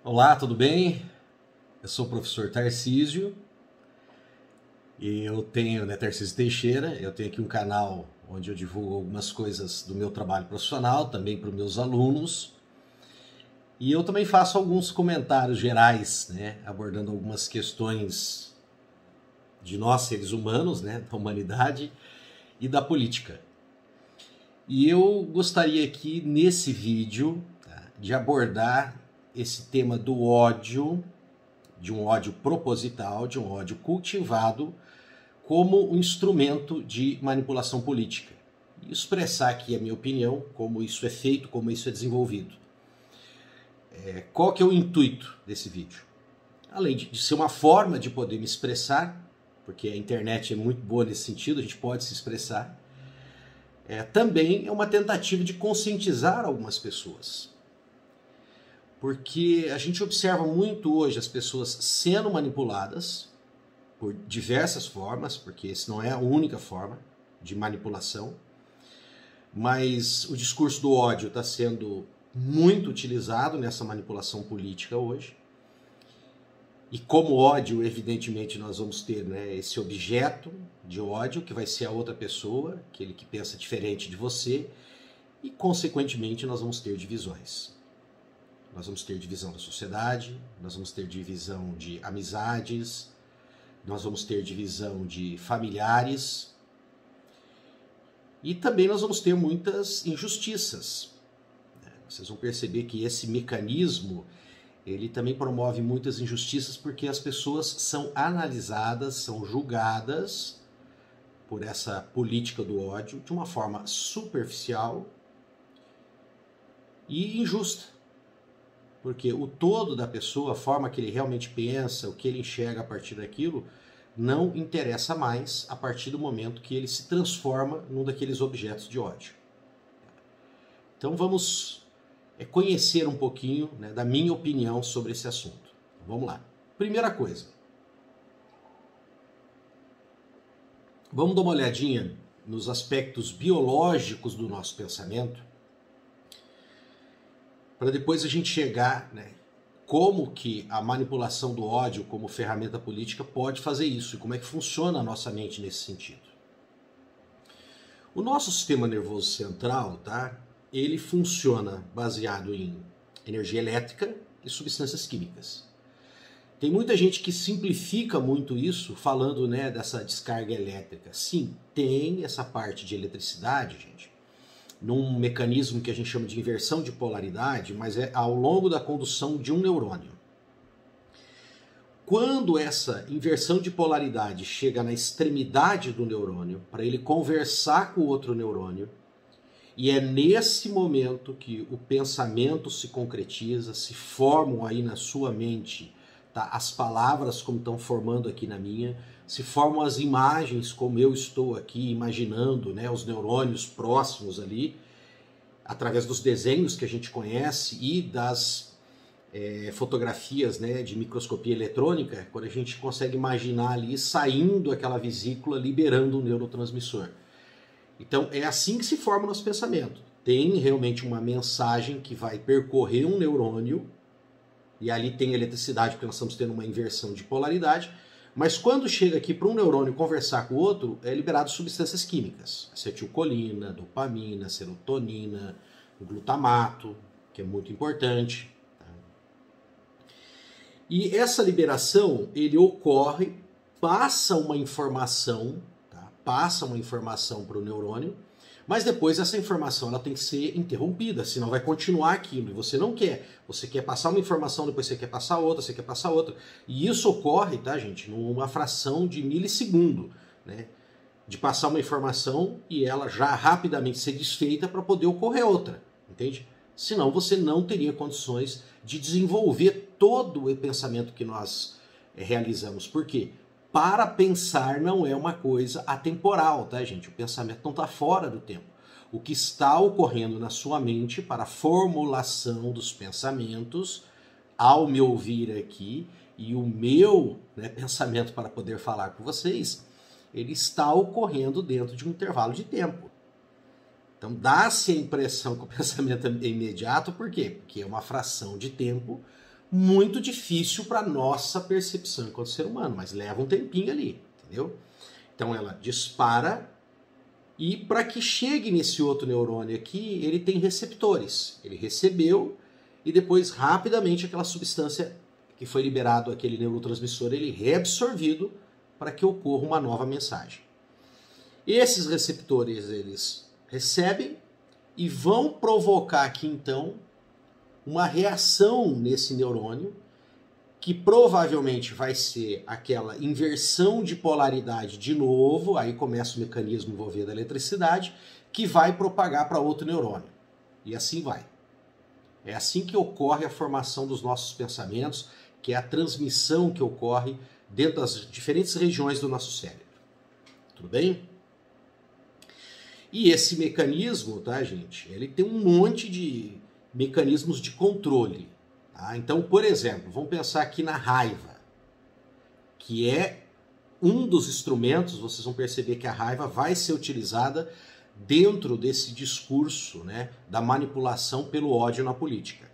Olá, tudo bem? Eu sou o professor Tarcísio e Tarcísio Teixeira. Eu tenho aqui um canal onde eu divulgo algumas coisas do meu trabalho profissional, também para os meus alunos. E eu também faço alguns comentários gerais, abordando algumas questões de nós, seres humanos, da humanidade e da política. E eu gostaria aqui, nesse vídeo, de abordar esse tema do ódio, de um ódio proposital, de um ódio cultivado como um instrumento de manipulação política. E expressar aqui a minha opinião, como isso é feito, como isso é desenvolvido. Qual que é o intuito desse vídeo? Além de ser uma forma de poder me expressar, porque a internet é muito boa nesse sentido, a gente pode se expressar, também é uma tentativa de conscientizar algumas pessoas. Porque a gente observa muito hoje as pessoas sendo manipuladas por diversas formas, porque essa não é a única forma de manipulação, mas o discurso do ódio está sendo muito utilizado nessa manipulação política hoje. E como ódio, evidentemente, nós vamos ter esse objeto de ódio, que vai ser a outra pessoa, aquele que pensa diferente de você, e, consequentemente, nós vamos ter divisões. Nós vamos ter divisão da sociedade, nós vamos ter divisão de amizades, nós vamos ter divisão de familiares e também nós vamos ter muitas injustiças. Vocês vão perceber que esse mecanismo, ele também promove muitas injustiças porque as pessoas são analisadas, são julgadas por essa política do ódio de uma forma superficial e injusta. Porque o todo da pessoa, a forma que ele realmente pensa, o que ele enxerga a partir daquilo, não interessa mais a partir do momento que ele se transforma num daqueles objetos de ódio. Então vamos conhecer um pouquinho da minha opinião sobre esse assunto. Vamos lá. Primeira coisa. Vamos dar uma olhadinha nos aspectos biológicos do nosso pensamento, para depois a gente chegar como que a manipulação do ódio como ferramenta política pode fazer isso e como é que funciona a nossa mente nesse sentido. O nosso sistema nervoso central, ele funciona baseado em energia elétrica e substâncias químicas. Tem muita gente que simplifica muito isso falando dessa descarga elétrica. Sim, tem essa parte de eletricidade, gente, num mecanismo que a gente chama de inversão de polaridade, mas é ao longo da condução de um neurônio. Quando essa inversão de polaridade chega na extremidade do neurônio, para ele conversar com o outro neurônio, e é nesse momento que o pensamento se concretiza, se formam aí na sua mente as palavras como estão formando aqui na minha, se formam as imagens como eu estou aqui imaginando, os neurônios próximos ali, através dos desenhos que a gente conhece e das fotografias de microscopia eletrônica, quando a gente consegue imaginar ali saindo aquela vesícula, liberando um neurotransmissor. Então é assim que se forma o nosso pensamento. Tem realmente uma mensagem que vai percorrer um neurônio, e ali tem eletricidade, porque nós estamos tendo uma inversão de polaridade, mas quando chega aqui para um neurônio conversar com o outro, é liberado substâncias químicas. Acetilcolina, dopamina, serotonina, glutamato, que é muito importante. E essa liberação, ele ocorre, passa uma informação para o neurônio, mas depois essa informação ela tem que ser interrompida, senão vai continuar aquilo, e você não quer. Você quer passar uma informação, depois você quer passar outra, você quer passar outra. E isso ocorre, gente, numa fração de milissegundo, de passar uma informação e ela já rapidamente ser desfeita para poder ocorrer outra, entende? Senão você não teria condições de desenvolver todo o pensamento que nós realizamos. Por quê? Para pensar não é uma coisa atemporal, gente? O pensamento não está fora do tempo. O que está ocorrendo na sua mente para a formulação dos pensamentos, ao me ouvir aqui, e o meu pensamento para poder falar com vocês, ele está ocorrendo dentro de um intervalo de tempo. Então dá-se a impressão que o pensamento é imediato, por quê? Porque é uma fração de tempo muito difícil para nossa percepção enquanto ser humano, mas leva um tempinho ali, entendeu? Então ela dispara e para que chegue nesse outro neurônio aqui, ele tem receptores. Ele recebeu e depois rapidamente aquela substância que foi liberado, aquele neurotransmissor, ele é reabsorvido para que ocorra uma nova mensagem. Esses receptores, eles recebem e vão provocar aqui então uma reação nesse neurônio, que provavelmente vai ser aquela inversão de polaridade de novo, aí começa o mecanismo envolvendo a eletricidade, que vai propagar para outro neurônio. E assim vai. É assim que ocorre a formação dos nossos pensamentos, que é a transmissão que ocorre dentro das diferentes regiões do nosso cérebro. Tudo bem? E esse mecanismo, tá, gente, ele tem um monte de mecanismos de controle. Tá? Então, por exemplo, vamos pensar aqui na raiva, que é um dos instrumentos, vocês vão perceber que a raiva vai ser utilizada dentro desse discurso, né, da manipulação pelo ódio na política.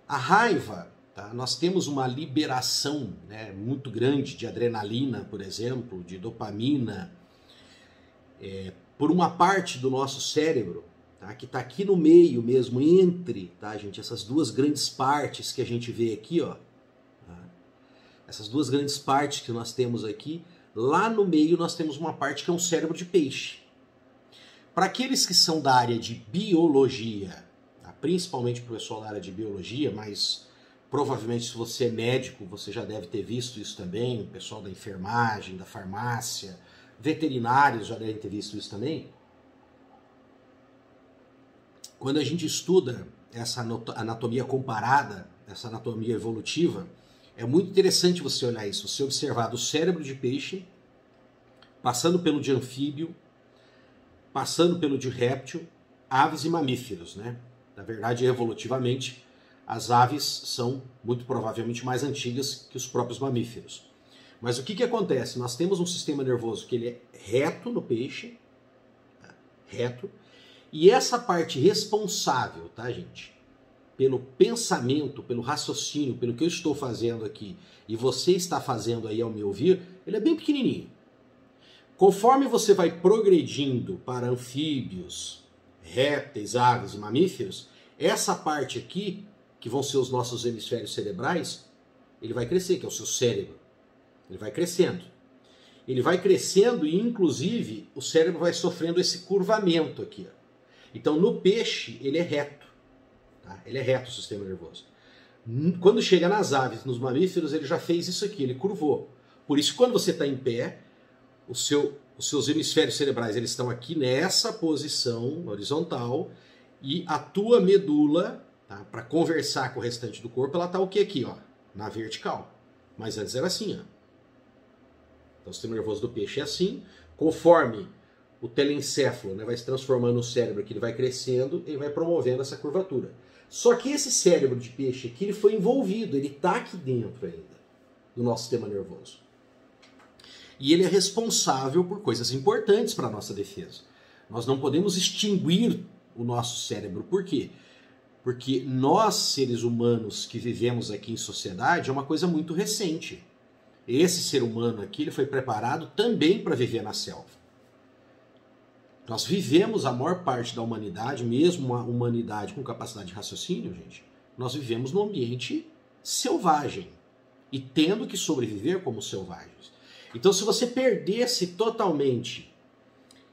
A raiva, tá, nós temos uma liberação, né, muito grande de adrenalina, por exemplo, de dopamina, por uma parte do nosso cérebro, tá, que está aqui no meio mesmo, entre, tá, gente, essas duas grandes partes que a gente vê aqui, ó, tá, essas duas grandes partes que nós temos aqui, lá no meio nós temos uma parte que é um cérebro de peixe. Para aqueles que são da área de biologia, tá, principalmente para o pessoal da área de biologia, mas provavelmente se você é médico, você já deve ter visto isso também, o pessoal da enfermagem, da farmácia, veterinários já devem ter visto isso também. Quando a gente estuda essa anatomia comparada, essa anatomia evolutiva, é muito interessante você olhar isso, você observar do cérebro de peixe, passando pelo de anfíbio, passando pelo de réptil, aves e mamíferos, né? Na verdade, evolutivamente, as aves são muito provavelmente mais antigas que os próprios mamíferos. Mas o que acontece? Nós temos um sistema nervoso que ele é reto no peixe, reto, e essa parte responsável, tá, gente, pelo pensamento, pelo raciocínio, pelo que eu estou fazendo aqui e você está fazendo aí ao me ouvir, ele é bem pequenininho. Conforme você vai progredindo para anfíbios, répteis, aves e mamíferos, essa parte aqui, que vão ser os nossos hemisférios cerebrais, ele vai crescer, que é o seu cérebro. Ele vai crescendo. Ele vai crescendo e, inclusive, o cérebro vai sofrendo esse curvamento aqui, ó. Então, no peixe, ele é reto. Tá? Ele é reto, o sistema nervoso. Quando chega nas aves, nos mamíferos, ele já fez isso aqui, ele curvou. Por isso, quando você está em pé, os seus hemisférios cerebrais eles estão aqui nessa posição horizontal e a tua medula, tá, para conversar com o restante do corpo, ela está o que aqui? Ó, na vertical. Mas antes era assim, ó. Então, o sistema nervoso do peixe é assim, conforme o telencéfalo, né, vai se transformando no cérebro, que ele vai crescendo e vai promovendo essa curvatura. Só que esse cérebro de peixe aqui, ele foi envolvido, ele está aqui dentro ainda do nosso sistema nervoso. E ele é responsável por coisas importantes para a nossa defesa. Nós não podemos extinguir o nosso cérebro. Por quê? Porque nós, seres humanos que vivemos aqui em sociedade, é uma coisa muito recente. Esse ser humano aqui, ele foi preparado também para viver na selva. Nós vivemos, a maior parte da humanidade, mesmo uma humanidade com capacidade de raciocínio, gente, nós vivemos num ambiente selvagem e tendo que sobreviver como selvagens. Então, se você perdesse totalmente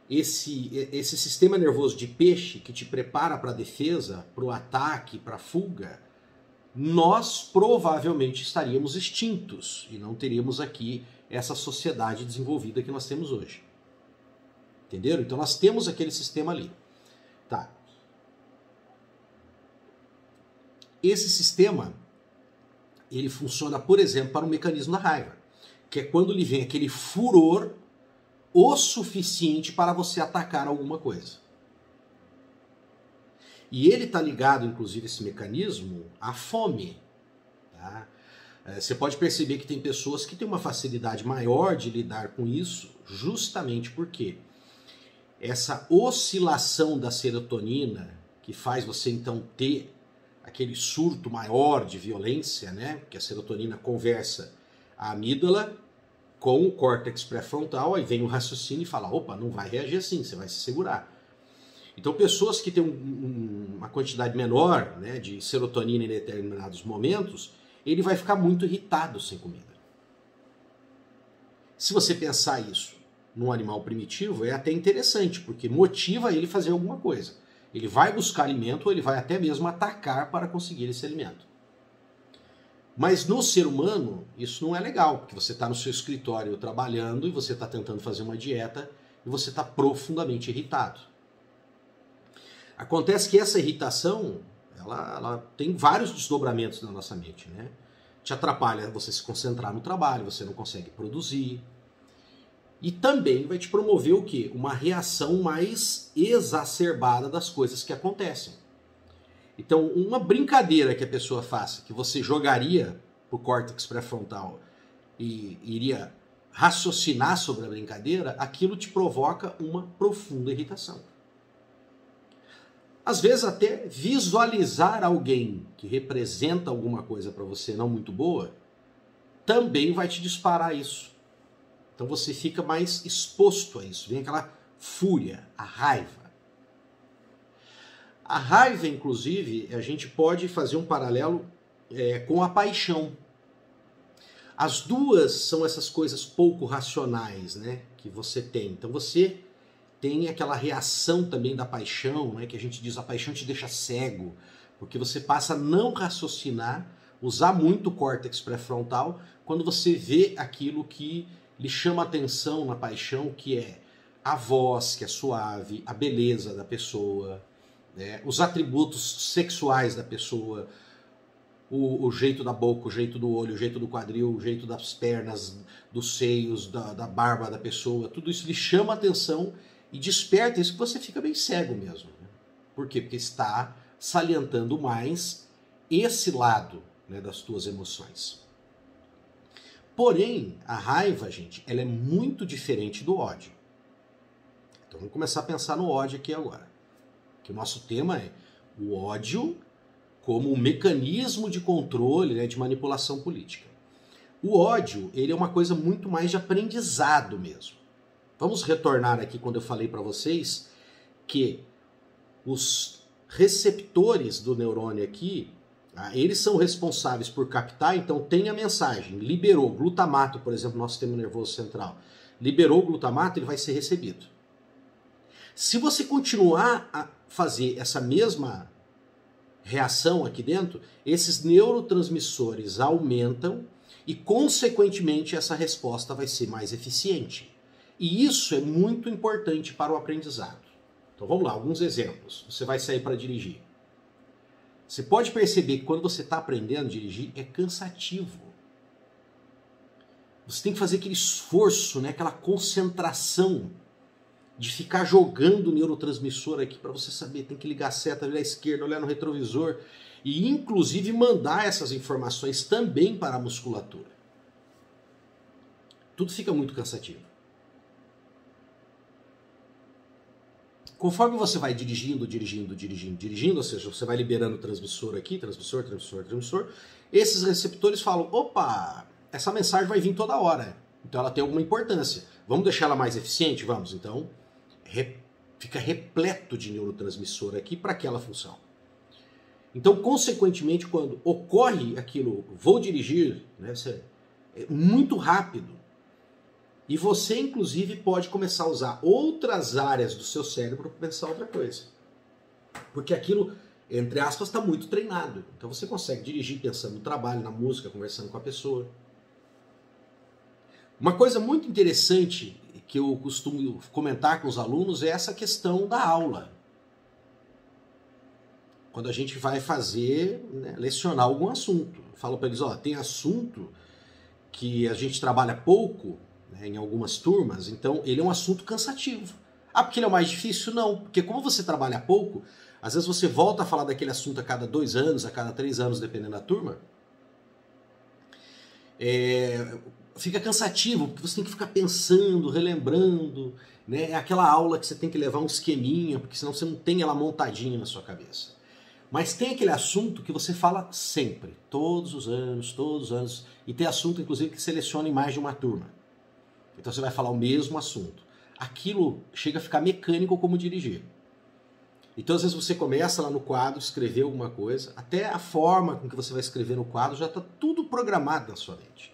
esse sistema nervoso de peixe que te prepara para a defesa, para o ataque, para a fuga, nós provavelmente estaríamos extintos e não teríamos aqui essa sociedade desenvolvida que nós temos hoje. Entenderam? Então nós temos aquele sistema ali. Tá. Esse sistema, ele funciona, por exemplo, para o mecanismo da raiva, que é quando lhe vem aquele furor o suficiente para você atacar alguma coisa. E ele está ligado, inclusive, esse mecanismo, à fome. Tá? Você pode perceber que tem pessoas que têm uma facilidade maior de lidar com isso, justamente porque essa oscilação da serotonina, que faz você então ter aquele surto maior de violência, né? Que a serotonina conversa a amígdala com o córtex pré-frontal, aí vem o raciocínio e fala, opa, não vai reagir assim, você vai se segurar. Então pessoas que têm uma quantidade menor, né, de serotonina em determinados momentos, ele vai ficar muito irritado sem comida. Se você pensar isso num animal primitivo, é até interessante, porque motiva ele a fazer alguma coisa. Ele vai buscar alimento ou ele vai até mesmo atacar para conseguir esse alimento. Mas no ser humano, isso não é legal, porque você está no seu escritório trabalhando e você está tentando fazer uma dieta e você está profundamente irritado. Acontece que essa irritação, ela tem vários desdobramentos na nossa mente, né? Te atrapalha você se concentrar no trabalho, você não consegue produzir. E também vai te promover o quê? Uma reação mais exacerbada das coisas que acontecem. Então, uma brincadeira que a pessoa faça, que você jogaria para o córtex pré-frontal e iria raciocinar sobre a brincadeira, aquilo te provoca uma profunda irritação. Às vezes até visualizar alguém que representa alguma coisa para você não muito boa, também vai te disparar isso. Então você fica mais exposto a isso, vem aquela fúria, a raiva. A raiva, inclusive, a gente pode fazer um paralelo com a paixão. As duas são essas coisas pouco racionais, né, que você tem. Então você tem aquela reação também da paixão, né, que a gente diz a paixão te deixa cego, porque você passa a não raciocinar, usar muito o córtex pré-frontal, quando você vê aquilo que lhe chama atenção na paixão, que é a voz, que é suave, a beleza da pessoa, né, os atributos sexuais da pessoa, o jeito da boca, o jeito do olho, o jeito do quadril, o jeito das pernas, dos seios, da barba da pessoa, tudo isso lhe chama atenção e desperta isso que você fica bem cego mesmo. Né? Por quê? Porque está salientando mais esse lado, né, das tuas emoções. Porém, a raiva, gente, ela é muito diferente do ódio. Então vamos começar a pensar no ódio aqui agora. Que o nosso tema é o ódio como um mecanismo de controle, né, de manipulação política. O ódio, ele é uma coisa muito mais de aprendizado mesmo. Vamos retornar aqui quando eu falei para vocês que os receptores do neurônio aqui, eles são responsáveis por captar, então tem a mensagem, liberou glutamato, por exemplo, nosso sistema nervoso central, liberou glutamato, ele vai ser recebido. Se você continuar a fazer essa mesma reação aqui dentro, esses neurotransmissores aumentam e, consequentemente, essa resposta vai ser mais eficiente. E isso é muito importante para o aprendizado. Então vamos lá, alguns exemplos. Você vai sair para dirigir. Você pode perceber que quando você está aprendendo a dirigir, é cansativo. Você tem que fazer aquele esforço, né, aquela concentração de ficar jogando o neurotransmissor aqui para você saber, tem que ligar a seta, olhar à esquerda, olhar no retrovisor e inclusive mandar essas informações também para a musculatura. Tudo fica muito cansativo. Conforme você vai dirigindo, ou seja, você vai liberando o transmissor aqui, transmissor, esses receptores falam, opa, essa mensagem vai vir toda hora, então ela tem alguma importância. Vamos deixar ela mais eficiente? Vamos, então fica repleto de neurotransmissor aqui para aquela função. Então, consequentemente, quando ocorre aquilo, vou dirigir, né, é muito rápido. E você, inclusive, pode começar a usar outras áreas do seu cérebro para pensar outra coisa. Porque aquilo, entre aspas, está muito treinado. Então você consegue dirigir pensando no trabalho, na música, conversando com a pessoa. Uma coisa muito interessante que eu costumo comentar com os alunos é essa questão da aula. Quando a gente vai fazer, né, lecionar algum assunto. Eu falo para eles, ó, tem assunto que a gente trabalha pouco, em algumas turmas, então ele é um assunto cansativo. Ah, porque ele é o mais difícil? Não, porque como você trabalha pouco, às vezes você volta a falar daquele assunto a cada 2 anos, a cada 3 anos, dependendo da turma, fica cansativo, porque você tem que ficar pensando, relembrando, né? É aquela aula que você tem que levar um esqueminha, porque senão você não tem ela montadinha na sua cabeça. Mas tem aquele assunto que você fala sempre, todos os anos, e tem assunto, inclusive, que seleciona em mais de uma turma. Então você vai falar o mesmo assunto. Aquilo chega a ficar mecânico como dirigir. Então, às vezes, você começa lá no quadro, escrever alguma coisa, até a forma com que você vai escrever no quadro já está tudo programado na sua mente.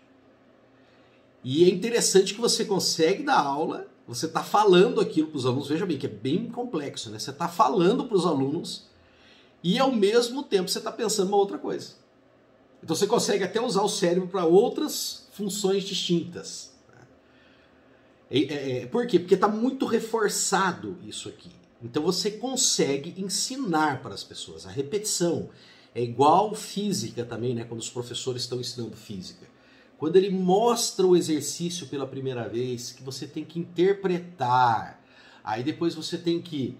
E é interessante que você consegue dar aula, você está falando aquilo para os alunos, veja bem que é bem complexo, né? Você está falando para os alunos e ao mesmo tempo você está pensando uma outra coisa. Então você consegue até usar o cérebro para outras funções distintas. Por quê? Porque está muito reforçado isso aqui. Então você consegue ensinar para as pessoas. A repetição é igual física também, né? Quando os professores estão ensinando física. Quando ele mostra o exercício pela primeira vez, que você tem que interpretar, aí depois você tem que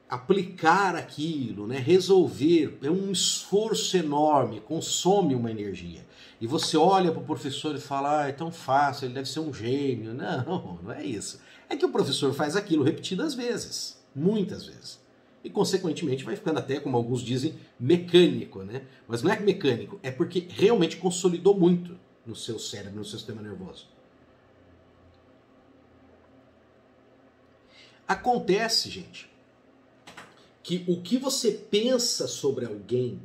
aplicar aquilo, né? Resolver, é um esforço enorme, consome uma energia. E você olha para o professor e fala, ah, é tão fácil, ele deve ser um gênio. Não, não é isso. É que o professor faz aquilo repetidas vezes, muitas vezes. E, consequentemente, vai ficando até, como alguns dizem, mecânico, né? Mas não é mecânico, é porque realmente consolidou muito no seu cérebro, no seu sistema nervoso. Acontece, gente, que o que você pensa sobre alguém,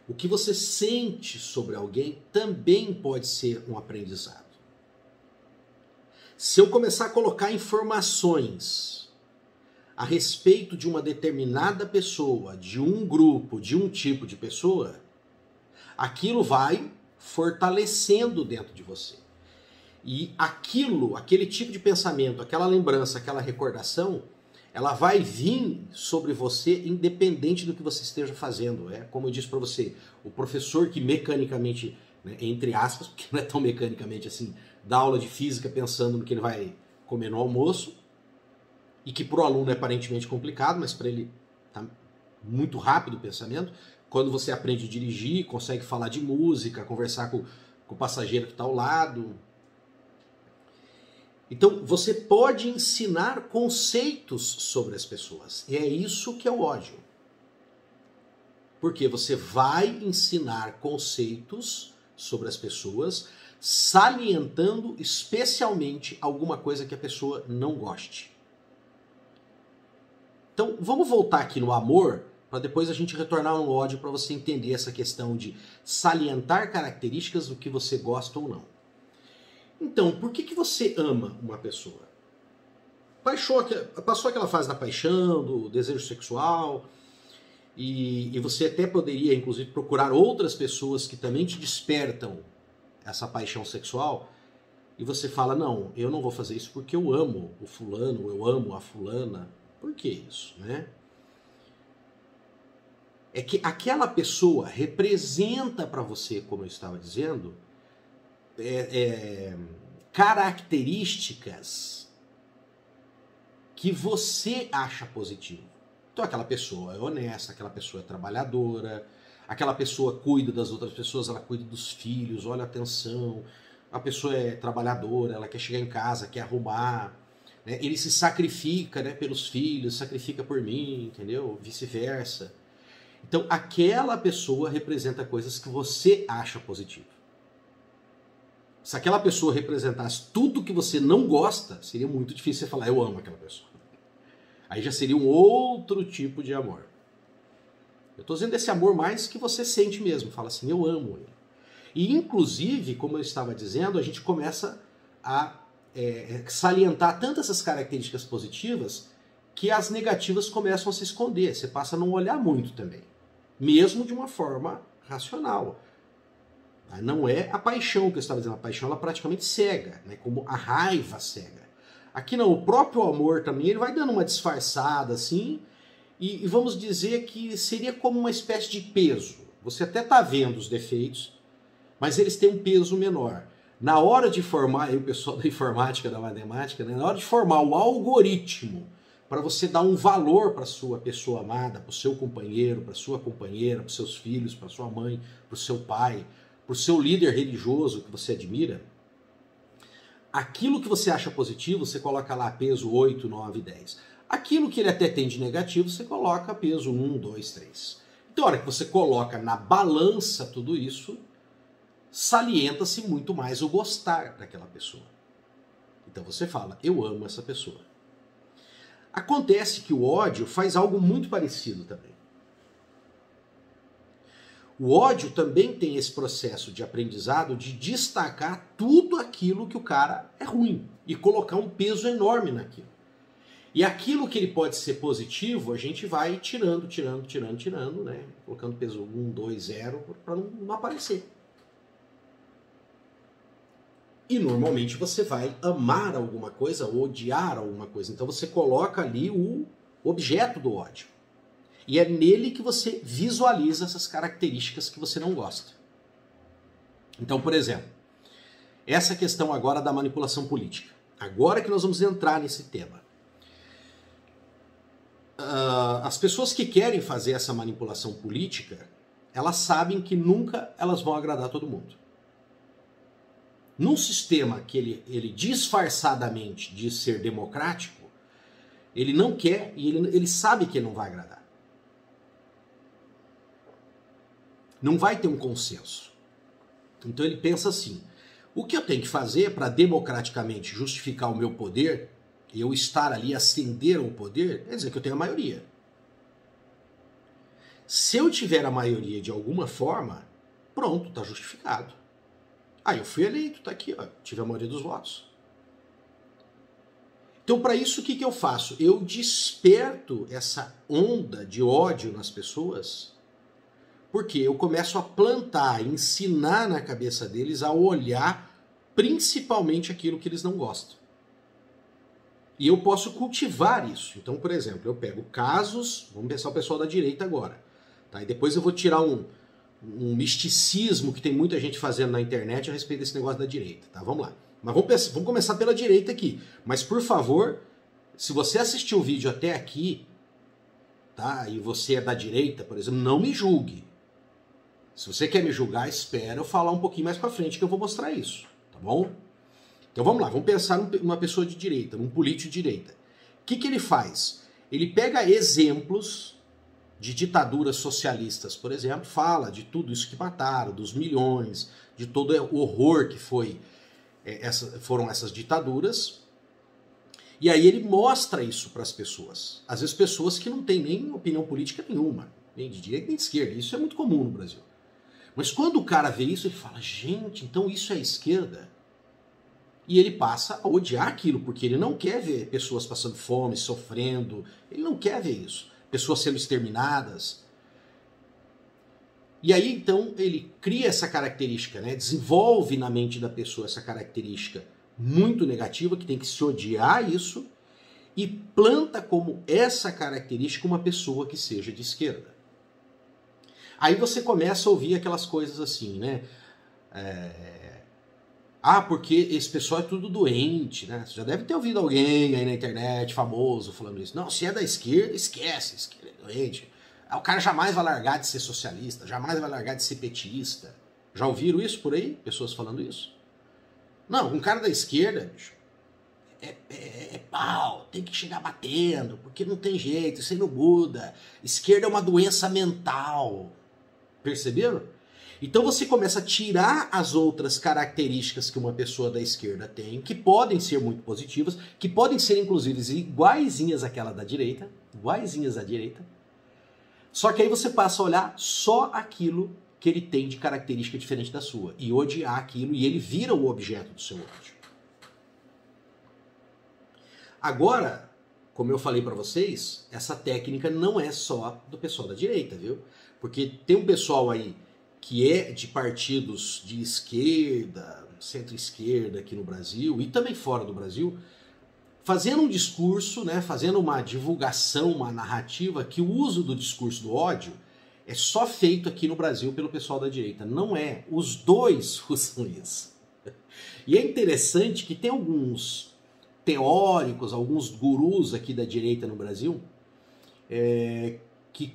o que você sente sobre alguém, também pode ser um aprendizado. Se eu começar a colocar informações a respeito de uma determinada pessoa, de um grupo, de um tipo de pessoa, aquilo vai fortalecendo dentro de você. E aquilo, aquele tipo de pensamento, aquela lembrança, aquela recordação, ela vai vir sobre você independente do que você esteja fazendo. É como eu disse para você, o professor que mecanicamente, né, entre aspas, porque não é tão mecanicamente assim, dá aula de física pensando no que ele vai comer no almoço, e que para o aluno é aparentemente complicado, mas para ele tá muito rápido o pensamento. Quando você aprende a dirigir, consegue falar de música, conversar com o passageiro que está ao lado. Então, você pode ensinar conceitos sobre as pessoas. E é isso que é o ódio. Porque você vai ensinar conceitos sobre as pessoas, salientando especialmente alguma coisa que a pessoa não goste. Então, vamos voltar aqui no amor, para depois a gente retornar no ódio, para você entender essa questão de salientar características do que você gosta ou não. Então, por que você ama uma pessoa? Passou aquela fase da paixão, do desejo sexual, e você até poderia, inclusive, procurar outras pessoas que também te despertam essa paixão sexual, e você fala, não, eu não vou fazer isso porque eu amo o fulano, eu amo a fulana. Por que isso, né? É que aquela pessoa representa para você, como eu estava dizendo, características que você acha positivo. Então aquela pessoa é honesta, aquela pessoa é trabalhadora, aquela pessoa cuida das outras pessoas, ela cuida dos filhos, olha a atenção, a pessoa é trabalhadora, ela quer chegar em casa, quer arrumar, né? Ele se sacrifica, né, pelos filhos, sacrifica por mim, entendeu? Vice-versa. Então aquela pessoa representa coisas que você acha positivo. Se aquela pessoa representasse tudo que você não gosta, seria muito difícil você falar, eu amo aquela pessoa. Aí já seria um outro tipo de amor. Eu estou dizendo esse amor mais que você sente mesmo. Fala assim, eu amo ele. E inclusive, como eu estava dizendo, a gente começa a salientar tantas essas características positivas que as negativas começam a se esconder. Você passa a não olhar muito também. Mesmo de uma forma racional. Não é a paixão que eu estava dizendo. A paixão ela praticamente cega, né? Como a raiva cega. Aqui não, o próprio amor também, ele vai dando uma disfarçada assim, e vamos dizer que seria como uma espécie de peso. Você até está vendo os defeitos, mas eles têm um peso menor. Na hora de formar, aí o pessoal da informática, da matemática, né? Na hora de formar o algoritmo para você dar um valor para a sua pessoa amada, para o seu companheiro, para a sua companheira, para os seus filhos, para a sua mãe, para o seu pai, para o seu líder religioso que você admira, aquilo que você acha positivo, você coloca lá peso 8, 9, 10. Aquilo que ele até tem de negativo, você coloca peso 1, 2, 3. Então, a hora que você coloca na balança tudo isso, salienta-se muito mais o gostar daquela pessoa. Então você fala, eu amo essa pessoa. Acontece que o ódio faz algo muito parecido também. O ódio também tem esse processo de aprendizado de destacar tudo aquilo que o cara é ruim e colocar um peso enorme naquilo. E aquilo que ele pode ser positivo, a gente vai tirando, né? Colocando peso 1, 2, 0 para não aparecer. E normalmente você vai amar alguma coisa ou odiar alguma coisa. Então você coloca ali o objeto do ódio. E é nele que você visualiza essas características que você não gosta. Então, por exemplo, essa questão agora da manipulação política. Agora que nós vamos entrar nesse tema. As pessoas que querem fazer essa manipulação política, elas sabem que nunca elas vão agradar todo mundo. Num sistema que ele disfarçadamente diz ser democrático, ele não quer e ele sabe que ele não vai agradar. Não vai ter um consenso. Então ele pensa assim, o que eu tenho que fazer para democraticamente justificar o meu poder, eu estar ali, ascender ao poder, é dizer que eu tenho a maioria. Se eu tiver a maioria de alguma forma, pronto, está justificado. Ah, eu fui eleito, tá aqui, ó, tive a maioria dos votos. Então, para isso, o que eu faço? Eu desperto essa onda de ódio nas pessoas, porque eu começo a plantar, ensinar na cabeça deles a olhar principalmente aquilo que eles não gostam. E eu posso cultivar isso. Então, por exemplo, eu pego casos, vamos pensar o pessoal da direita agora, tá? E depois eu vou tirar um misticismo que tem muita gente fazendo na internet a respeito desse negócio da direita, tá? Vamos lá. Mas vamos começar pela direita aqui. Mas, por favor, se você assistiu o vídeo até aqui, tá? E você é da direita, por exemplo, não me julgue. Se você quer me julgar, espera eu falar um pouquinho mais pra frente que eu vou mostrar isso, tá bom? Então vamos lá, vamos pensar numa pessoa de direita, num político de direita. O que ele faz? Ele pega exemplos de ditaduras socialistas, por exemplo, fala de tudo isso que mataram, dos milhões, de todo o horror que foram essas ditaduras, e aí ele mostra isso para as pessoas. Às vezes pessoas que não têm nem opinião política nenhuma, nem de direita nem de esquerda, isso é muito comum no Brasil. Mas quando o cara vê isso, ele fala, gente, então isso é esquerda? E ele passa a odiar aquilo, porque ele não quer ver pessoas passando fome, sofrendo, ele não quer ver isso. Pessoas sendo exterminadas. E aí, então, ele cria essa característica, né? Desenvolve na mente da pessoa essa característica muito negativa, que tem que se odiar isso, e planta como essa característica uma pessoa que seja de esquerda. Aí você começa a ouvir aquelas coisas assim, né? Porque esse pessoal é tudo doente, né? Você já deve ter ouvido alguém aí na internet, famoso, falando isso. Não, se é da esquerda, esquece, esquerda é doente. O cara jamais vai largar de ser socialista, jamais vai largar de ser petista. Já ouviram isso por aí? Pessoas falando isso? Não, um cara da esquerda, bicho, é pau, tem que chegar batendo, porque não tem jeito, isso aí não muda. Esquerda é uma doença mental. Perceberam? Então você começa a tirar as outras características que uma pessoa da esquerda tem, que podem ser muito positivas, que podem ser inclusive iguaizinhas àquela da direita, iguaizinhas à direita. Só que aí você passa a olhar só aquilo que ele tem de característica diferente da sua, e odiar aquilo, e ele vira o objeto do seu ódio. Agora, como eu falei para vocês, essa técnica não é só do pessoal da direita, viu? Porque tem um pessoal aí que é de partidos de esquerda, centro-esquerda aqui no Brasil e também fora do Brasil, fazendo um discurso, né, fazendo uma divulgação, uma narrativa que o uso do discurso do ódio é só feito aqui no Brasil pelo pessoal da direita. Não é. Os dois usam isso. E é interessante que tem alguns teóricos, alguns gurus aqui da direita no Brasil, que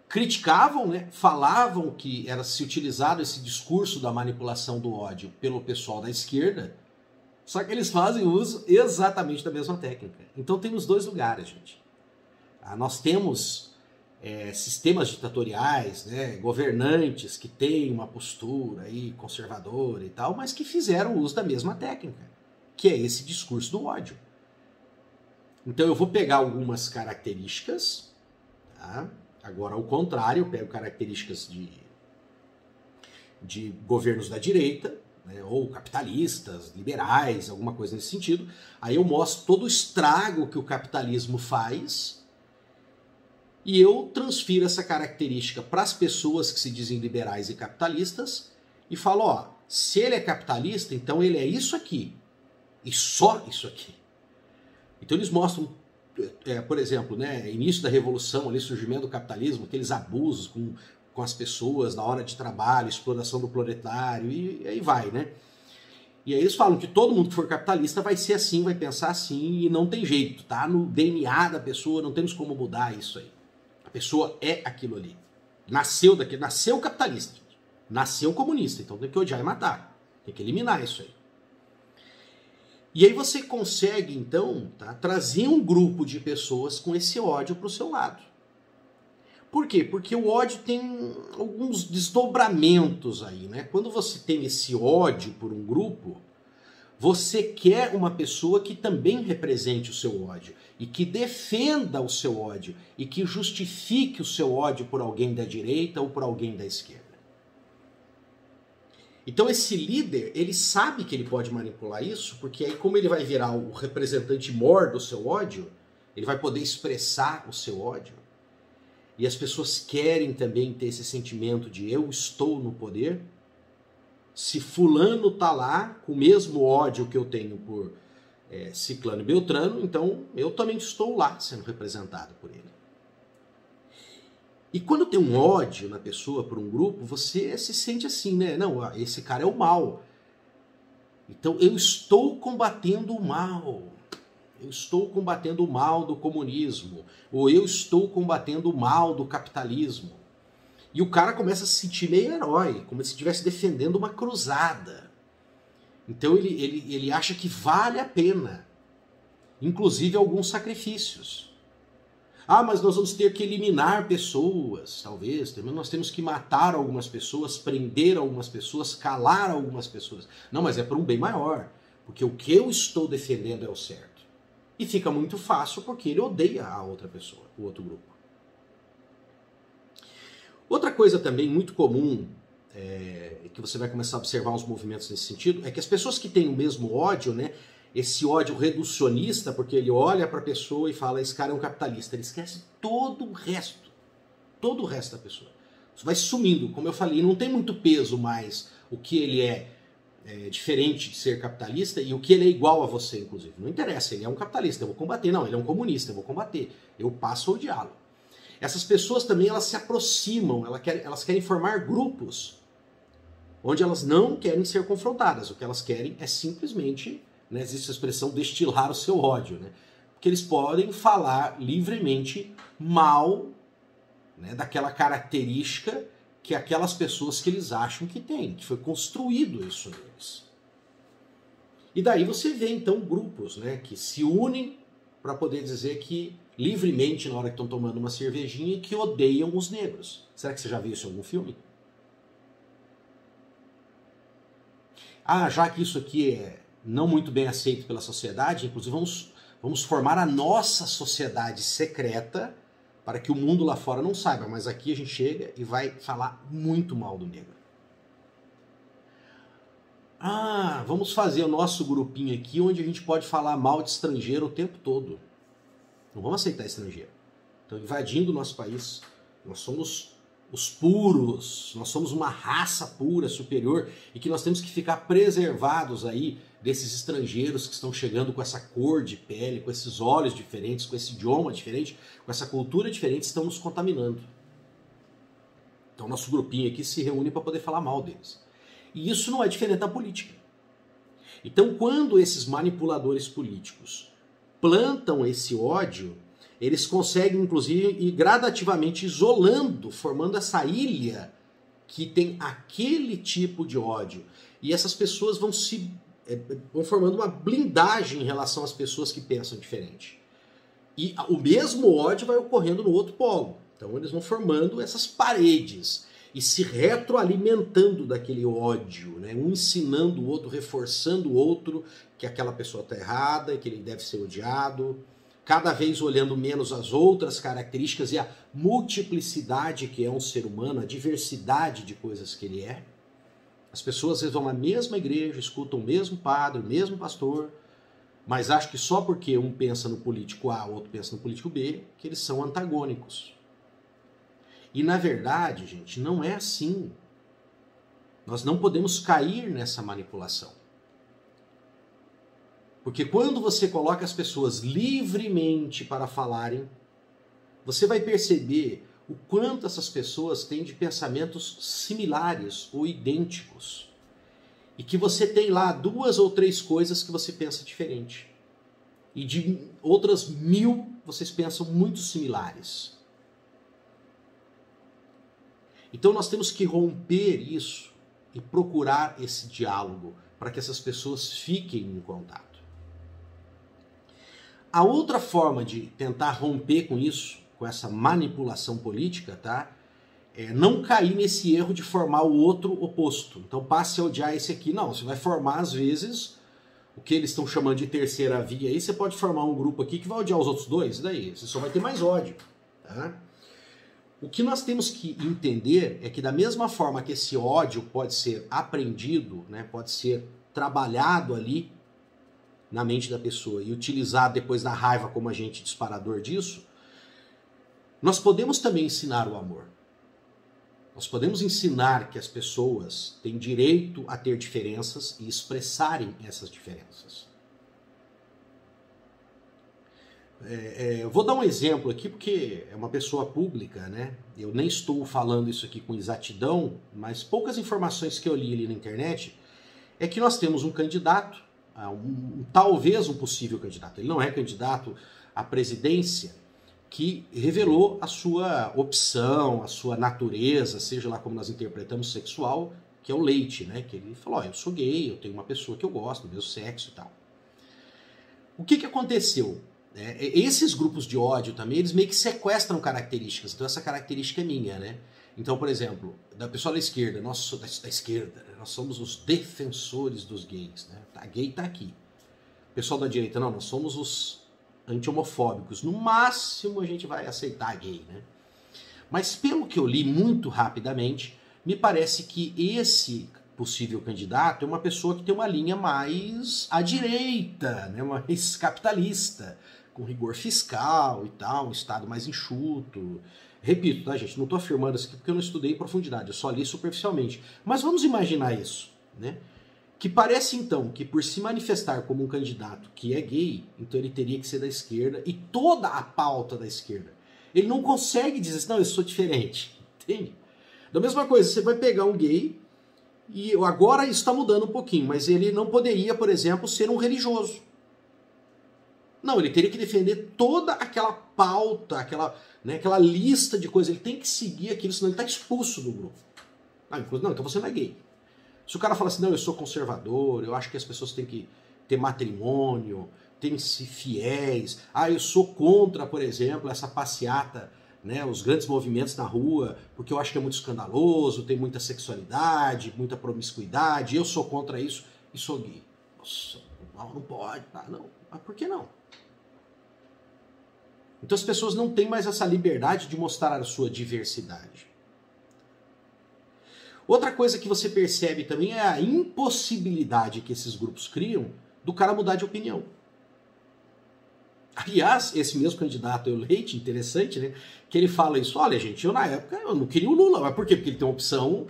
criticavam, né, falavam que era se utilizado esse discurso da manipulação do ódio pelo pessoal da esquerda, só que eles fazem uso exatamente da mesma técnica. Então tem nos dois lugares, gente. Nós temos sistemas ditatoriais, né, governantes que têm uma postura aí conservadora e tal, mas que fizeram uso da mesma técnica, que é esse discurso do ódio. Então eu vou pegar algumas características, tá? Agora ao contrário, eu pego características de governos da direita, né, ou capitalistas, liberais, alguma coisa nesse sentido. Aí eu mostro todo o estrago que o capitalismo faz e eu transfiro essa característica para as pessoas que se dizem liberais e capitalistas e falo, ó, se ele é capitalista, então ele é isso aqui e só isso aqui. Então eles mostram, por exemplo, né, início da revolução, ali, surgimento do capitalismo, aqueles abusos com as pessoas na hora de trabalho, exploração do proletário, e aí vai, né? E aí eles falam que todo mundo que for capitalista vai ser assim, vai pensar assim, e não tem jeito, tá no DNA da pessoa, não temos como mudar isso aí. A pessoa é aquilo ali. Nasceu daquilo, nasceu capitalista, nasceu comunista, então tem que odiar e matar, tem que eliminar isso aí. E aí você consegue, então, tá, trazer um grupo de pessoas com esse ódio para o seu lado. Por quê? Porque o ódio tem alguns desdobramentos aí, né? Quando você tem esse ódio por um grupo, você quer uma pessoa que também represente o seu ódio e que defenda o seu ódio e que justifique o seu ódio por alguém da direita ou por alguém da esquerda. Então esse líder, ele sabe que ele pode manipular isso, porque aí como ele vai virar o representante mor do seu ódio, ele vai poder expressar o seu ódio. E as pessoas querem também ter esse sentimento de eu estou no poder. Se fulano tá lá com o mesmo ódio que eu tenho por Ciclano e Beltrano, então eu também estou lá sendo representado por ele. E quando tem um ódio na pessoa por um grupo, você se sente assim, né? Não, esse cara é o mal. Então eu estou combatendo o mal. Eu estou combatendo o mal do comunismo. Ou eu estou combatendo o mal do capitalismo. E o cara começa a se sentir meio herói, como se estivesse defendendo uma cruzada. Então ele acha que vale a pena. Inclusive alguns sacrifícios. Ah, mas nós vamos ter que eliminar pessoas, talvez. Nós temos que matar algumas pessoas, prender algumas pessoas, calar algumas pessoas. Não, mas é por um bem maior. Porque o que eu estou defendendo é o certo. E fica muito fácil porque ele odeia a outra pessoa, o outro grupo. Outra coisa também muito comum, que você vai começar a observar os movimentos nesse sentido, é que as pessoas que têm o mesmo ódio, né? Esse ódio reducionista, porque ele olha para a pessoa e fala, esse cara é um capitalista. Ele esquece todo o resto da pessoa. Isso vai sumindo, como eu falei, não tem muito peso mais o que ele é diferente de ser capitalista e o que ele é igual a você, inclusive. Não interessa, ele é um capitalista, eu vou combater. Não, ele é um comunista, eu vou combater. Eu passo a odiá-lo. Essas pessoas também, elas se aproximam, elas querem formar grupos onde elas não querem ser confrontadas. O que elas querem é simplesmente... Né, existe a expressão destilar o seu ódio, né? Porque eles podem falar livremente mal, né, daquela característica que aquelas pessoas que eles acham que têm, que foi construído isso neles. E daí você vê então grupos, né, que se unem para poder dizer que livremente na hora que estão tomando uma cervejinha que odeiam os negros. Será que você já viu isso em algum filme? Ah, já que isso aqui é não muito bem aceito pela sociedade, inclusive vamos formar a nossa sociedade secreta para que o mundo lá fora não saiba, mas aqui a gente chega e vai falar muito mal do negro. Ah, vamos fazer o nosso grupinho aqui onde a gente pode falar mal de estrangeiro o tempo todo. Não vamos aceitar estrangeiro. Estão invadindo o nosso país. Nós somos os puros, nós somos uma raça pura, superior, e que nós temos que ficar preservados aí desses estrangeiros que estão chegando com essa cor de pele, com esses olhos diferentes, com esse idioma diferente, com essa cultura diferente, estão nos contaminando. Então nosso grupinho aqui se reúne para poder falar mal deles. E isso não é diferente da política. Então quando esses manipuladores políticos plantam esse ódio, eles conseguem, inclusive, ir gradativamente isolando, formando essa ilha que tem aquele tipo de ódio. E essas pessoas vão formando uma blindagem em relação às pessoas que pensam diferente. E o mesmo ódio vai ocorrendo no outro polo. Então eles vão formando essas paredes e se retroalimentando daquele ódio, né? Um ensinando o outro, reforçando o outro que aquela pessoa está errada e que ele deve ser odiado, cada vez olhando menos as outras características e a multiplicidade que é um ser humano, a diversidade de coisas que ele é. As pessoas às vezes vão na mesma igreja, escutam o mesmo padre, o mesmo pastor, mas acham que só porque um pensa no político A, o outro pensa no político B, que eles são antagônicos. E na verdade, gente, não é assim. Nós não podemos cair nessa manipulação. Porque quando você coloca as pessoas livremente para falarem, você vai perceber o quanto essas pessoas têm de pensamentos similares ou idênticos. E que você tem lá 2 ou 3 coisas que você pensa diferente. E de outras 1000 vocês pensam muito similares. Então nós temos que romper isso e procurar esse diálogo para que essas pessoas fiquem em contato. A outra forma de tentar romper com isso, com essa manipulação política, tá? É não cair nesse erro de formar o outro oposto. Então passe a odiar esse aqui. Não, você vai formar às vezes o que eles estão chamando de terceira via. Aí você pode formar um grupo aqui que vai odiar os outros dois, e daí? Você só vai ter mais ódio, tá? O que nós temos que entender é que da mesma forma que esse ódio pode ser aprendido, né, pode ser trabalhado ali na mente da pessoa e utilizado depois da raiva como agente disparador disso, nós podemos também ensinar o amor. Nós podemos ensinar que as pessoas têm direito a ter diferenças e expressarem essas diferenças. Eu vou dar um exemplo aqui porque é uma pessoa pública, né? Eu nem estou falando isso aqui com exatidão, mas poucas informações que eu li ali na internet é que nós temos um candidato, talvez um possível candidato, ele não é candidato à presidência, que revelou a sua opção, a sua natureza, seja lá como nós interpretamos, sexual, que é o Leite, né? Que ele falou, eu sou gay, eu tenho uma pessoa que eu gosto, do meu sexo e tal. O que aconteceu? Esses grupos de ódio também, eles meio que sequestram características, então essa característica é minha, né? Então, por exemplo, da pessoa da esquerda, da esquerda, nós somos os defensores dos gays, né? A gay tá aqui. O pessoal da direita, não, nós somos os anti-homofóbicos. No máximo a gente vai aceitar a gay, né? Mas pelo que eu li muito rapidamente, me parece que esse possível candidato é uma pessoa que tem uma linha mais à direita, né? Mais capitalista, com rigor fiscal e tal, um estado mais enxuto. Repito, tá, gente? Não estou afirmando isso aqui porque eu não estudei em profundidade, eu só li superficialmente. Mas vamos imaginar isso, né? Que parece, então, que por se manifestar como um candidato que é gay, então ele teria que ser da esquerda e toda a pauta da esquerda. Ele não consegue dizer assim, não, eu sou diferente, entende? Da mesma coisa, você vai pegar um gay e agora isso está mudando um pouquinho, mas ele não poderia, por exemplo, ser um religioso. Não, ele teria que defender toda aquela pauta, aquela lista de coisas. Ele tem que seguir aquilo, senão ele está expulso do grupo. Não, então você não é gay. Se o cara fala assim, não, eu sou conservador, eu acho que as pessoas têm que ter matrimônio, têm que ser fiéis. Eu sou contra, por exemplo, essa passeata, né, os grandes movimentos na rua, porque eu acho que é muito escandaloso, tem muita sexualidade, muita promiscuidade, eu sou contra isso e sou gay. Nossa, não pode, não. Mas por que não? Então as pessoas não têm mais essa liberdade de mostrar a sua diversidade. Outra coisa que você percebe também é a impossibilidade que esses grupos criam do cara mudar de opinião. Aliás, esse mesmo candidato, o Leite, interessante, né? Que ele fala isso, olha gente, eu na época eu não queria o Lula, mas por quê? Porque ele tem uma opção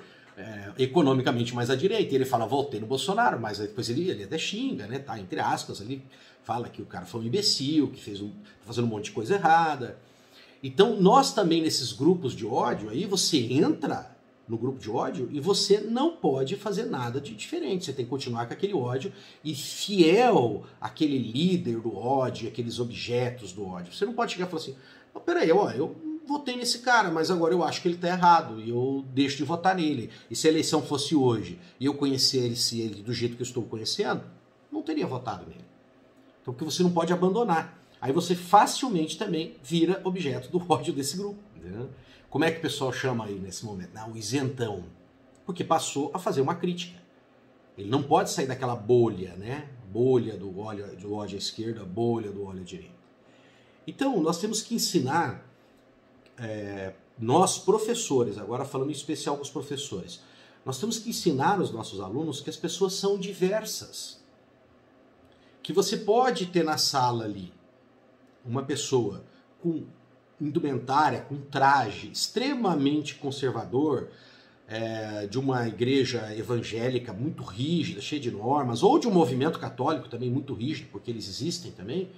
economicamente mais à direita, e ele fala, voltei no Bolsonaro, mas depois ele até xinga, né? Tá, entre aspas, ele fala que o cara foi um imbecil, que tá fazendo um monte de coisa errada. Então nós também nesses grupos de ódio, aí você entra no grupo de ódio e você não pode fazer nada de diferente. Você tem que continuar com aquele ódio e fiel àquele líder do ódio, aqueles objetos do ódio. Você não pode chegar e falar assim, oh, peraí, eu votei nesse cara, mas agora eu acho que ele tá errado e eu deixo de votar nele. E se a eleição fosse hoje e eu conhecesse ele do jeito que eu estou conhecendo, não teria votado nele. Então porque você não pode abandonar. Aí você facilmente também vira objeto do ódio desse grupo, Entendeu? Como é que o pessoal chama aí nesse momento? Não, o isentão. Porque passou a fazer uma crítica. Ele não pode sair daquela bolha, né? Bolha do ódio à esquerda, bolha do ódio à direita. Então, nós temos que ensinar, nós professores, agora falando em especial com os professores, nós temos que ensinar os nossos alunos que as pessoas são diversas. Que você pode ter na sala ali uma pessoa com indumentária, com traje extremamente conservador, de uma igreja evangélica muito rígida, cheia de normas, ou de um movimento católico também muito rígido, porque eles existem também,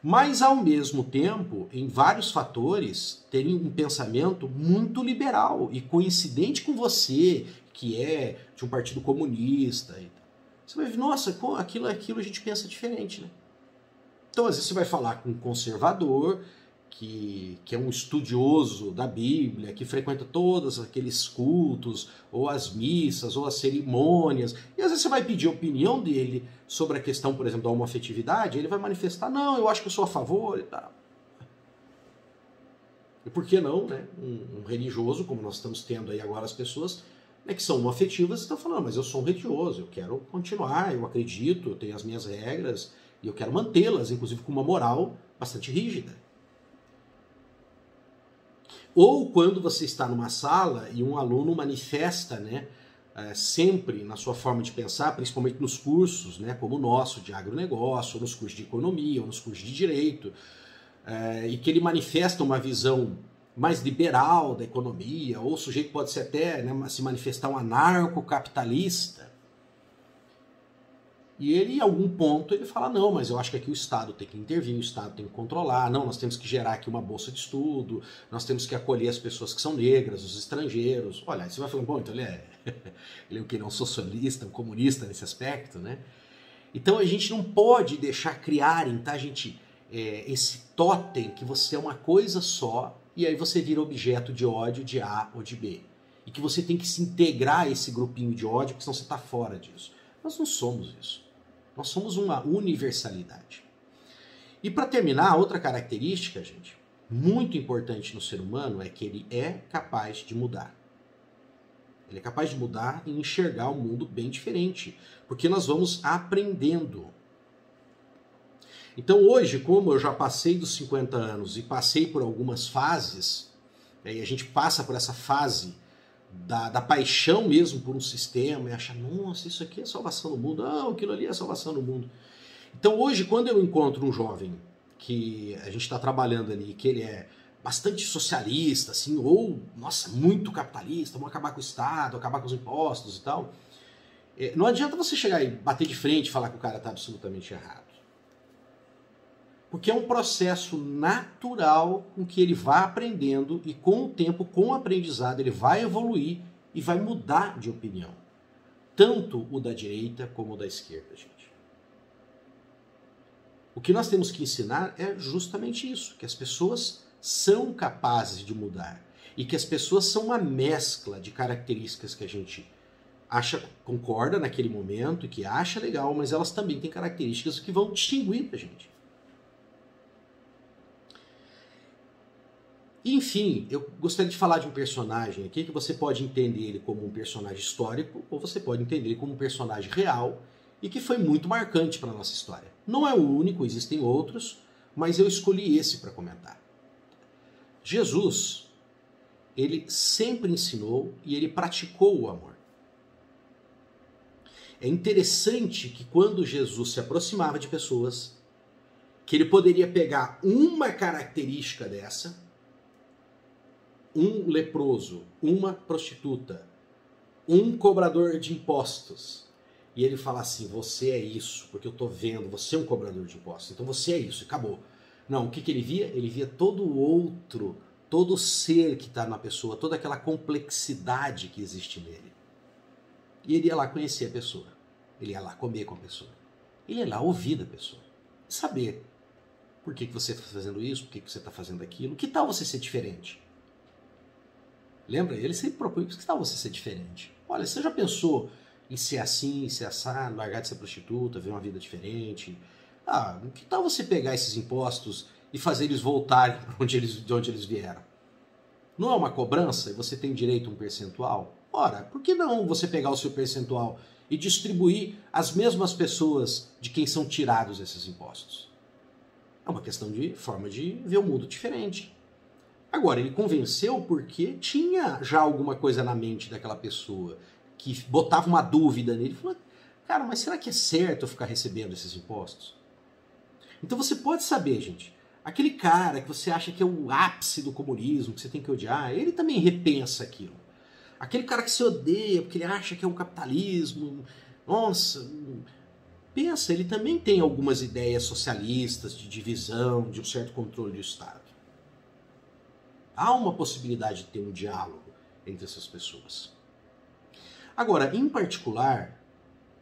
mas ao mesmo tempo, em vários fatores, terem um pensamento muito liberal e coincidente com você, que é de um partido comunista. Você vai ver, nossa, aquilo a gente pensa diferente, né? Então, às vezes você vai falar com um conservador, que é um estudioso da Bíblia, que frequenta todos aqueles cultos, ou as missas, ou as cerimônias, e às vezes você vai pedir a opinião dele sobre a questão, por exemplo, da homoafetividade, ele vai manifestar, não, eu acho que eu sou a favor e tal. E por que não, né? Um religioso, como nós estamos tendo aí agora as pessoas, né, que são homoafetivas, estão falando, mas eu sou um religioso, eu quero continuar, eu acredito, eu tenho as minhas regras, e eu quero mantê-las, inclusive com uma moral bastante rígida. Ou quando você está numa sala e um aluno manifesta, né, sempre na sua forma de pensar, principalmente nos cursos, né, como o nosso de agronegócio, ou nos cursos de economia, ou nos cursos de direito, e que ele manifesta uma visão mais liberal da economia, ou o sujeito pode ser até, né, se manifestar um anarcocapitalista, e ele, em algum ponto, ele fala, não, mas eu acho que aqui o Estado tem que intervir, o Estado tem que controlar, não, nós temos que gerar aqui uma bolsa de estudo, nós temos que acolher as pessoas que são negras, os estrangeiros. Olha, você vai falando, bom, então ele é o que, não, um socialista, um comunista nesse aspecto, né? Então a gente não pode deixar criarem, tá, gente, esse totem que você é uma coisa só e aí você vira objeto de ódio de A ou de B. E que você tem que se integrar a esse grupinho de ódio, porque senão você está fora disso. Nós não somos isso. Nós somos uma universalidade. E para terminar, outra característica, gente, muito importante no ser humano é que ele é capaz de mudar. Ele é capaz de mudar e enxergar o mundo bem diferente, porque nós vamos aprendendo. Então hoje, como eu já passei dos 50 anos e passei por algumas fases, e a gente passa por essa fase da paixão mesmo por um sistema e achar, nossa, isso aqui é salvação do mundo, aquilo ali é salvação do mundo. Então hoje, quando eu encontro um jovem que a gente está trabalhando ali, que ele é bastante socialista, assim, ou, nossa, muito capitalista, vamos acabar com o Estado, acabar com os impostos e tal, não adianta você chegar e bater de frente e falar que o cara está absolutamente errado. Porque é um processo natural com que ele vai aprendendo e com o tempo, com o aprendizado, ele vai evoluir e vai mudar de opinião. Tanto o da direita como o da esquerda, gente. O que nós temos que ensinar é justamente isso, que as pessoas são capazes de mudar e que as pessoas são uma mescla de características que a gente acha, concorda naquele momento e que acha legal, mas elas também têm características que vão distinguir a gente. Enfim, eu gostaria de falar de um personagem aqui que você pode entender ele como um personagem histórico ou você pode entender ele como um personagem real e que foi muito marcante para a nossa história. Não é o único, existem outros, mas eu escolhi esse para comentar. Jesus, ele sempre ensinou e ele praticou o amor. É interessante que quando Jesus se aproximava de pessoas, que ele poderia pegar uma característica dessa, um leproso, uma prostituta, um cobrador de impostos, e ele fala assim, você é isso, porque eu estou vendo, você é um cobrador de impostos, então você é isso, acabou. Não, o que ele via? Ele via todo o outro, todo o ser que está na pessoa, toda aquela complexidade que existe nele. E ele ia lá conhecer a pessoa, ele ia lá comer com a pessoa, ele ia lá ouvir da pessoa, saber por que você está fazendo isso, por que você está fazendo aquilo, que tal você ser diferente? Lembra? Ele sempre propõe, que tal você ser diferente? Olha, você já pensou em ser assim, em ser assado, largar de ser prostituta, ver uma vida diferente? Que tal você pegar esses impostos e fazer eles voltarem de onde eles vieram? Não é uma cobrança e você tem direito a um percentual? Ora, por que não você pegar o seu percentual e distribuir às mesmas pessoas de quem são tirados esses impostos? É uma questão de forma de ver o mundo diferente. Agora, ele convenceu porque tinha já alguma coisa na mente daquela pessoa que botava uma dúvida nele. Falou, cara, mas será que é certo eu ficar recebendo esses impostos? Então você pode saber, gente, aquele cara que você acha que é o ápice do comunismo, que você tem que odiar, ele também repensa aquilo. Aquele cara que você odeia porque ele acha que é o capitalismo, nossa, pensa, ele também tem algumas ideias socialistas de divisão, de um certo controle do Estado. Há uma possibilidade de ter um diálogo entre essas pessoas. Agora, em particular,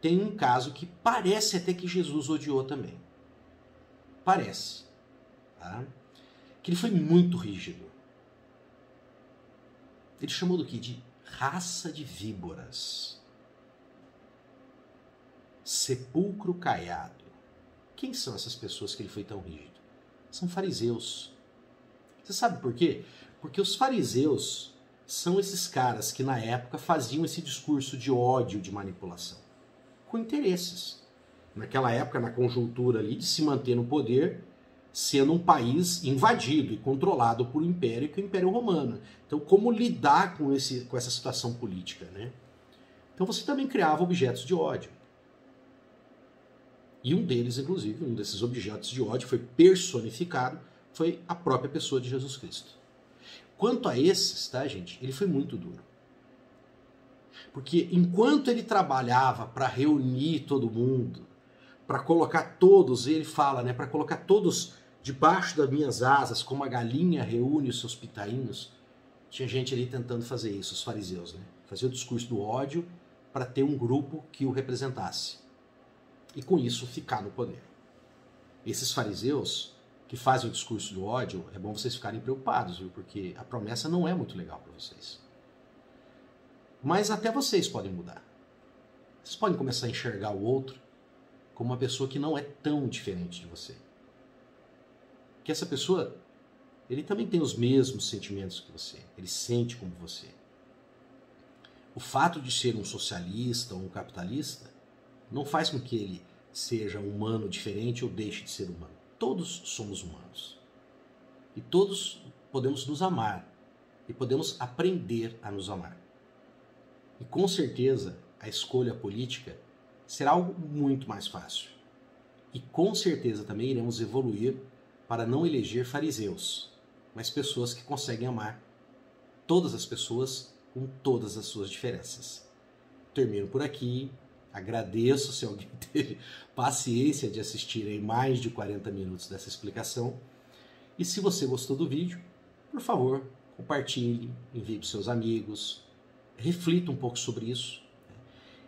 tem um caso que parece até que Jesus odiou também. Parece. Tá? Que ele foi muito rígido. Ele chamou do quê? De raça de víboras. Sepulcro caiado. Quem são essas pessoas que ele foi tão rígido? São fariseus. Você sabe por quê? Porque os fariseus são esses caras que na época faziam esse discurso de ódio, de manipulação, com interesses. Naquela época, na conjuntura ali de se manter no poder, sendo um país invadido e controlado por um império, que é o Império Romano. Então, como lidar com essa situação política, né? Então você também criava objetos de ódio. E um deles, inclusive, um desses objetos de ódio foi personificado, foi a própria pessoa de Jesus Cristo. Quanto a esses, tá, gente, ele foi muito duro. Porque enquanto ele trabalhava para reunir todo mundo, para colocar todos, ele fala, né, para colocar todos debaixo das minhas asas, como a galinha reúne os seus pitainhos, tinha gente ali tentando fazer isso, os fariseus, né? Fazer o discurso do ódio para ter um grupo que o representasse. E com isso ficar no poder. Esses fariseus que fazem o discurso do ódio, é bom vocês ficarem preocupados, viu? Porque a promessa não é muito legal para vocês. Mas até vocês podem mudar. Vocês podem começar a enxergar o outro como uma pessoa que não é tão diferente de você. Que essa pessoa, ele também tem os mesmos sentimentos que você. Ele sente como você. O fato de ser um socialista ou um capitalista não faz com que ele seja humano diferente ou deixe de ser humano. Todos somos humanos. E todos podemos nos amar. E podemos aprender a nos amar. E com certeza a escolha política será algo muito mais fácil. E com certeza também iremos evoluir para não eleger fariseus, mas pessoas que conseguem amar todas as pessoas com todas as suas diferenças. Termino por aqui. Agradeço se alguém teve paciência de assistir aí mais de 40 minutos dessa explicação. E se você gostou do vídeo, por favor, compartilhe, envie para os seus amigos, reflita um pouco sobre isso.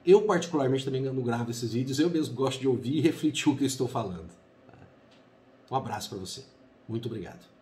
Eu particularmente também quando gravo esses vídeos, eu mesmo gosto de ouvir e refletir o que eu estou falando. Um abraço para você. Muito obrigado.